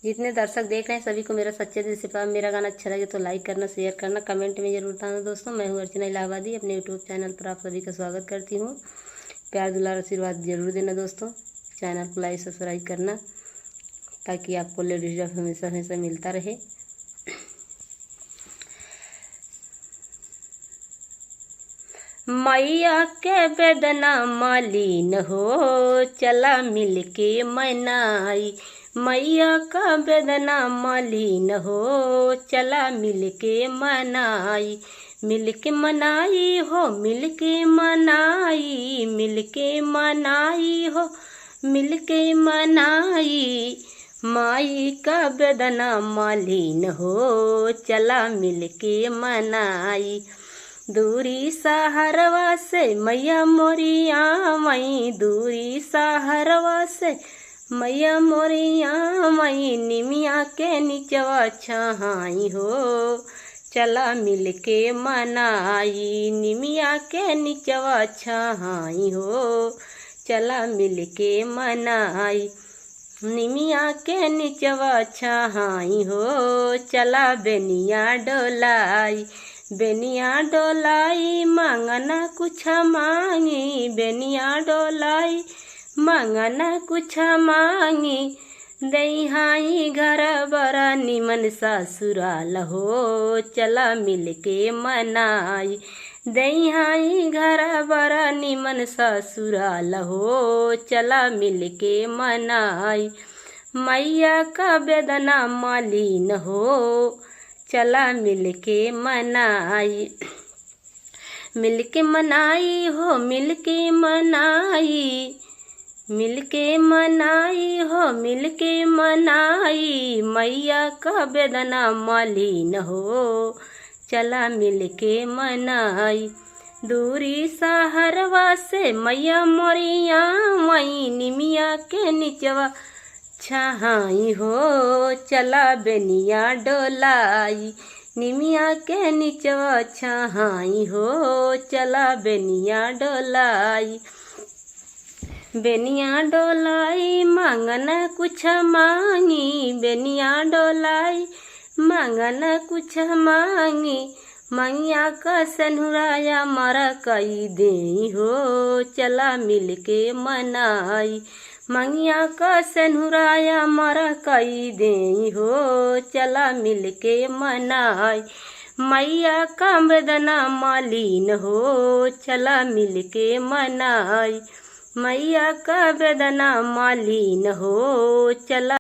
जितने दर्शक देख रहे हैं सभी को मेरा सच्चे दिल से प्यार। मेरा गाना अच्छा लगे तो लाइक करना, शेयर करना, कमेंट में जरूर बताना दोस्तों। मैं हूँ अर्चना इलाहाबादी, अपने यूट्यूब चैनल पर आप सभी का स्वागत करती हूँ। प्यार दुलार आशीर्वाद जरूर देना दोस्तों। चैनल को लाइक सब्सक्राइब करना ताकि आपको लेटेस्ट हमेशा हमेशा मिलता रहे। मैया के बेदना मालिन हो, चला मिल के मनाई। मैया का बेदना मालिन हो, चला मिल के मनाई। मिल के मनाई हो, मिल के मनाई, मिल के मनाई हो, मिल के मनाई। माई का बेदना मालिन हो, चला मिल के मनाई। दूरी सहरवा से मैया मोरिया मई, दूरी सहरवा से मैया मोरिया मई। निमिया के निचवा छहाई हो, चला मिल के मनाई। निमिया के निचवा छहाई हो, चला मिल के मनाई। निमिया के निचवा छहाई हो, चला बेनिया डोलाई। बेनिया डोलाई मांगना कुछ मांगी, बेनिया डोलाई मांगना कुछ मांगी। दहिहाई घर बड़ा निमन ससुराल हो, चला मिल के मनाई। दहिहाई घर बड़ा निमन ससुराल हो, चला मिल के मनाई। मैया का बेदना मालिन हो, चला मिल के मनाई। मिल के मनाई हो, मिल के मनाई, मिल के मनाई हो, मिल के मनाई। मैया का बेदना मालिन हो, चला मिल के मनाई। दूरी सहरवा से मैया मोरिया मई। निमिया के निचवा छहाई हो, चला बेनिया डोलाई। निमिया के निचवा छहाई हो, चला बेनिया डोलाई। बेनिया डोलाई मांगना कुछ मांगी, बेनिया डोलाई मांगना कुछ मांगी। मैया का सनुराया मरा कई दे हो, चला मिल के मनाई। मैया का सनुराया मरा कई दे हो, चला मिल के मनाई। मैया का बेदना मालिन हो, चला मिल के मनाई। मैया का बेदना मालिन हो, चला